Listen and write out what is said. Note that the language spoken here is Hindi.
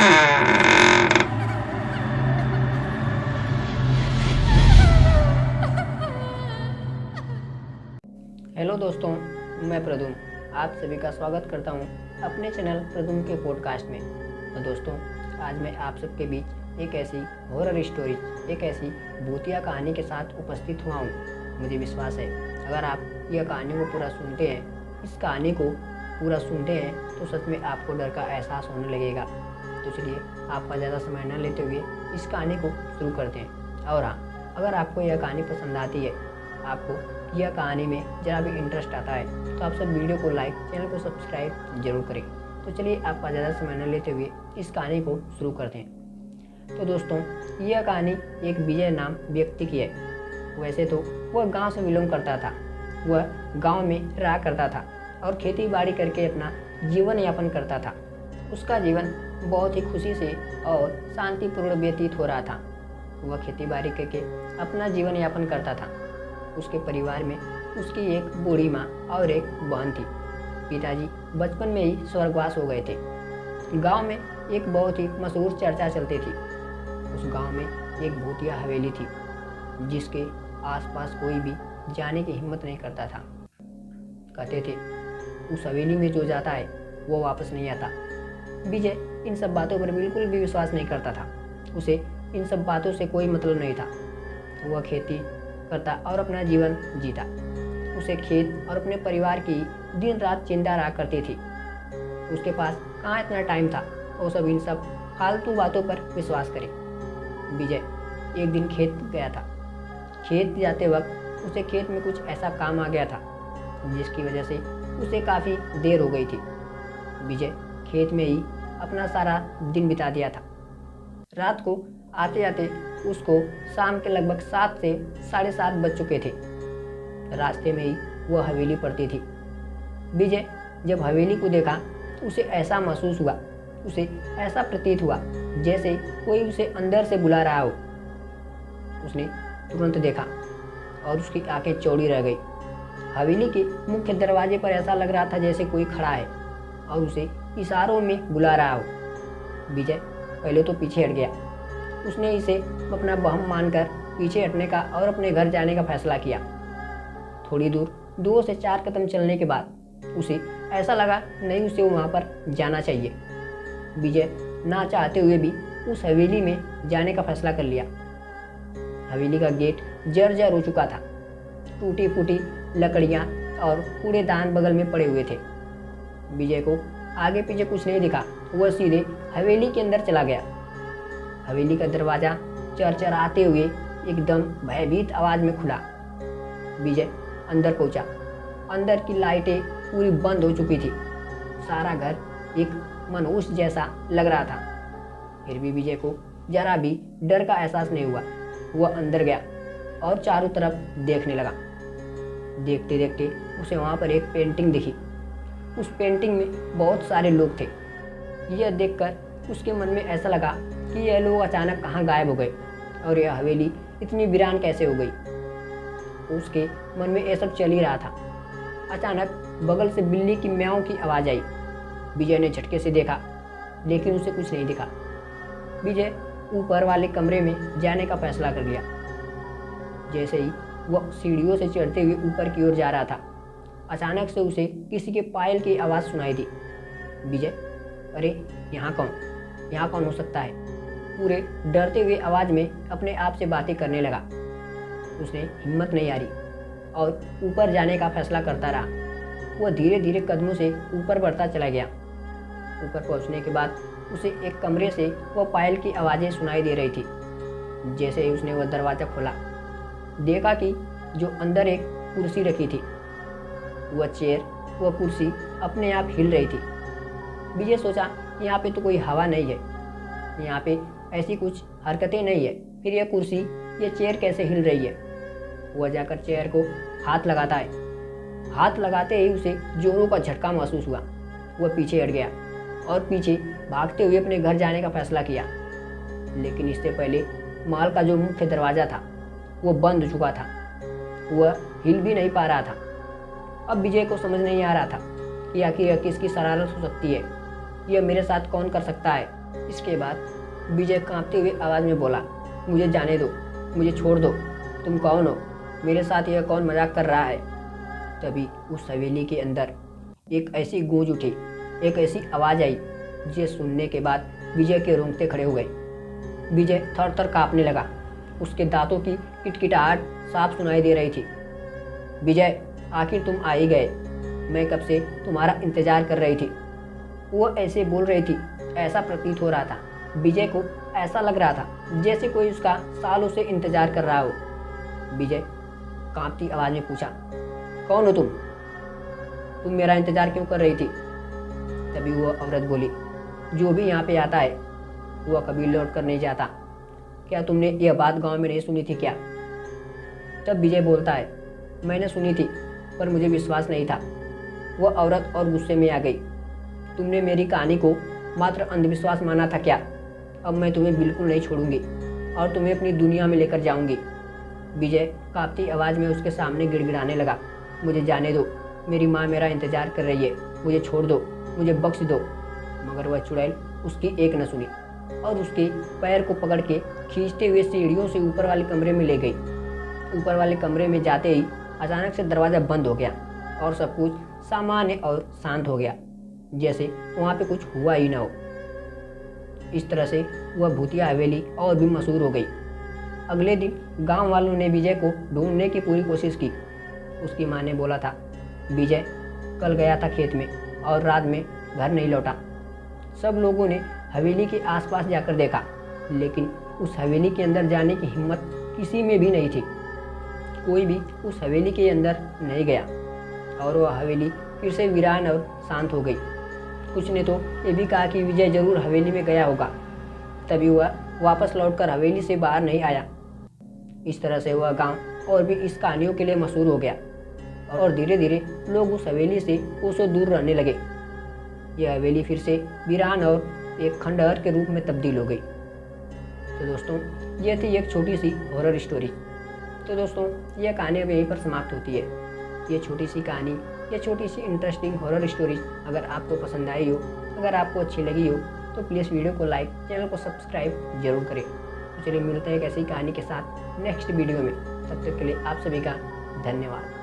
हेलो दोस्तों, मैं प्रदुम आप सभी का स्वागत करता हूं अपने चैनल प्रदुम के पॉडकास्ट में। तो दोस्तों, आज मैं आप सबके बीच एक ऐसी हॉरर स्टोरी, एक ऐसी भूतिया कहानी के साथ उपस्थित हुआ हूं। मुझे विश्वास है अगर आप यह कहानी को पूरा सुनते हैं, इस कहानी को पूरा सुनते हैं तो सच में आपको डर का एहसास होने लगेगा। तो चलिए आपका ज़्यादा समय न लेते हुए इस कहानी को शुरू करते हैं। और हाँ, अगर आपको यह कहानी पसंद आती है, आपको यह कहानी में ज़रा भी इंटरेस्ट आता है, तो आप सब वीडियो को लाइक, चैनल को सब्सक्राइब जरूर करें। तो चलिए आपका ज़्यादा समय न लेते हुए इस कहानी को शुरू करते हैं। तो दोस्तों, यह कहानी एक विजय नाम व्यक्ति की है। वैसे तो वह गांव से बिलोंग करता था। वह गांव में रहा करता था और खेती बाड़ी करके अपना जीवन यापन करता था। उसका जीवन बहुत ही खुशी से और शांतिपूर्ण व्यतीत हो रहा था। वह खेती बाड़ी करके अपना जीवन यापन करता था। उसके परिवार में उसकी एक बूढ़ी माँ और एक बहन थी। पिताजी बचपन में ही स्वर्गवास हो गए थे। गांव में एक बहुत ही मशहूर चर्चा चलती थी। उस गांव में एक भूतिया हवेली थी जिसके आसपास कोई भी जाने की हिम्मत नहीं करता था। कहते थे उस हवेली में जो जाता है वो वापस नहीं आता। विजय इन सब बातों पर बिल्कुल भी विश्वास नहीं करता था। उसे इन सब बातों से कोई मतलब नहीं था। वह खेती करता और अपना जीवन जीता। उसे खेत और अपने परिवार की दिन रात चिंता रहा करती थी। उसके पास कहाँ इतना टाइम था वो सब इन सब फालतू बातों पर विश्वास करे। विजय एक दिन खेत गया था। खेत जाते वक्त उसे खेत में कुछ ऐसा काम आ गया था जिसकी वजह से उसे काफ़ी देर हो गई थी। विजय खेत में ही अपना सारा दिन बिता दिया था। रात को आते आते उसको शाम के लगभग 7 से 7:30 बज चुके थे। रास्ते में ही वह हवेली पड़ती थी। विजय जब हवेली को देखा तो उसे ऐसा महसूस हुआ, उसे ऐसा प्रतीत हुआ जैसे कोई उसे अंदर से बुला रहा हो। उसने तुरंत देखा और उसकी आंखें चौड़ी रह गई। हवेली के मुख्य दरवाजे पर ऐसा लग रहा था जैसे कोई खड़ा है और उसे इशारों में बुला रहा हो। विजय पहले तो पीछे हट गया। उसने इसे अपना वहम मानकर पीछे हटने का और अपने घर जाने का फैसला किया। थोड़ी दूर 2 से 4 कदम चलने के बाद उसे ऐसा लगा नहीं, उसे वहाँ पर जाना चाहिए। विजय ना चाहते हुए भी उस हवेली में जाने का फैसला कर लिया। हवेली का गेट जर्जर हो चुका था। टूटी फूटी लकड़ियाँ और कूड़ेदान बगल में पड़े हुए थे। विजय को आगे पीछे कुछ नहीं दिखा। वह सीधे हवेली के अंदर चला गया। हवेली का दरवाज़ा चरचराते हुए एकदम भयभीत आवाज़ में खुला। विजय अंदर पहुंचा। अंदर की लाइटें पूरी बंद हो चुकी थी। सारा घर एक मनहूस जैसा लग रहा था। फिर भी विजय को जरा भी डर का एहसास नहीं हुआ। वह अंदर गया और चारों तरफ देखने लगा। देखते देखते उसे वहाँ पर एक पेंटिंग दिखी। उस पेंटिंग में बहुत सारे लोग थे। यह देखकर उसके मन में ऐसा लगा कि यह लोग अचानक कहाँ गायब हो गए और यह हवेली इतनी वीरान कैसे हो गई। उसके मन में ये सब चल ही रहा था। अचानक बगल से बिल्ली की म्याऊं की आवाज़ आई। विजय ने झटके से देखा लेकिन उसे कुछ नहीं दिखा। विजय ऊपर वाले कमरे में जाने का फैसला कर लिया। जैसे ही वह सीढ़ियों से चढ़ते हुए ऊपर की ओर जा रहा था, अचानक से उसे किसी के पायल की आवाज़ सुनाई दी। विजय, अरे यहाँ कौन हो सकता है? पूरे डरते हुए आवाज़ में अपने आप से बातें करने लगा। उसने हिम्मत नहीं हारी और ऊपर जाने का फैसला करता रहा। वह धीरे धीरे कदमों से ऊपर बढ़ता चला गया। ऊपर पहुंचने के बाद उसे एक कमरे से वह पायल की आवाज़ें सुनाई दे रही थी। जैसे ही उसने वह दरवाज़ा खोला, देखा कि जो अंदर एक कुर्सी रखी थी, वह कुर्सी अपने आप हिल रही थी। विजय सोचा यहाँ पे तो कोई हवा नहीं है, यहाँ पे ऐसी कुछ हरकतें नहीं है, फिर यह कुर्सी, ये चेयर कैसे हिल रही है? वह जाकर चेयर को हाथ लगाता है। हाथ लगाते ही उसे जोरों का झटका महसूस हुआ। वह पीछे हट गया और पीछे भागते हुए अपने घर जाने का फैसला किया। लेकिन इससे पहले महल का जो मुख्य दरवाज़ा था वो बंद हो चुका था। वह हिल भी नहीं पा रहा था। अब विजय को समझ नहीं आ रहा था कि आखिर यह किसकी शरारत हो सकती है, यह मेरे साथ कौन कर सकता है। इसके बाद विजय कांपते हुए आवाज़ में बोला, मुझे जाने दो, मुझे छोड़ दो, तुम कौन हो, मेरे साथ यह कौन मजाक कर रहा है। तभी उस हवेली के अंदर एक ऐसी गूंज उठी, एक ऐसी आवाज़ आई जिसे सुनने के बाद विजय के रोंगटे खड़े हो गए। विजय थर थर काँपने लगा, उसके दांतों की किटकिटाहट साफ सुनाई दे रही थी। विजय, आखिर तुम आ ही गए, मैं कब से तुम्हारा इंतजार कर रही थी। वो ऐसे बोल रही थी, ऐसा प्रतीत हो रहा था, विजय को ऐसा लग रहा था जैसे कोई उसका सालों से इंतजार कर रहा हो। विजय कांपती आवाज़ में पूछा, कौन हो तुम मेरा इंतजार क्यों कर रही थी। तभी वह औरत बोली, जो भी यहाँ पे आता है वह कभी लौट कर नहीं जाता, क्या तुमने यह बात गांव में नहीं सुनी थी क्या। तब विजय बोलता है, मैंने सुनी थी पर मुझे विश्वास नहीं था। वह औरत और गुस्से में आ गई, तुमने मेरी कहानी को मात्र अंधविश्वास माना था क्या। अब मैं तुम्हें बिल्कुल नहीं छोड़ूंगी और तुम्हें अपनी दुनिया में लेकर जाऊंगी। विजय कांपती आवाज़ में उसके सामने गिड़गिड़ाने लगा, मुझे जाने दो, मेरी माँ मेरा इंतजार कर रही है, मुझे छोड़ दो, मुझे बख्श दो। मगर वह चुड़ैल उसकी एक न सुनी और उसके पैर को पकड़ के खींचते हुए सीढ़ियों से ऊपर वाले कमरे में ले गई। ऊपर वाले कमरे में जाते ही अचानक से दरवाज़ा बंद हो गया और सब कुछ सामान्य और शांत हो गया, जैसे वहाँ पे कुछ हुआ ही ना हो। इस तरह से वह भूतिया हवेली और भी मशहूर हो गई। अगले दिन गांव वालों ने विजय को ढूंढने की पूरी कोशिश की। उसकी माँ ने बोला था, विजय कल गया था खेत में और रात में घर नहीं लौटा। सब लोगों ने हवेली के आसपास जाकर देखा, लेकिन उस हवेली के अंदर जाने की हिम्मत किसी में भी नहीं थी। कोई भी उस हवेली के अंदर नहीं गया और वह हवेली फिर से वीरान और शांत हो गई। कुछ ने तो ये भी कहा कि विजय जरूर हवेली में गया होगा, तभी वह वापस लौटकर हवेली से बाहर नहीं आया। इस तरह से वह गांव और भी इस कहानियों के लिए मशहूर हो गया और धीरे धीरे लोग उस हवेली से कोसों दूर रहने लगे। यह हवेली फिर से वीरान और एक खंडहर के रूप में तब्दील हो गई। तो दोस्तों, यह थी एक छोटी सी हॉरर स्टोरी। तो दोस्तों, यह कहानी अब यहीं पर समाप्त होती है। ये छोटी सी कहानी, ये छोटी सी इंटरेस्टिंग हॉरर स्टोरी अगर आपको पसंद आई हो, अगर आपको अच्छी लगी हो, तो प्लीज़ वीडियो को लाइक, चैनल को सब्सक्राइब जरूर करें। तो चलिए मिलते हैं एक ऐसी कहानी के साथ नेक्स्ट वीडियो में। तब तक के लिए आप सभी का धन्यवाद।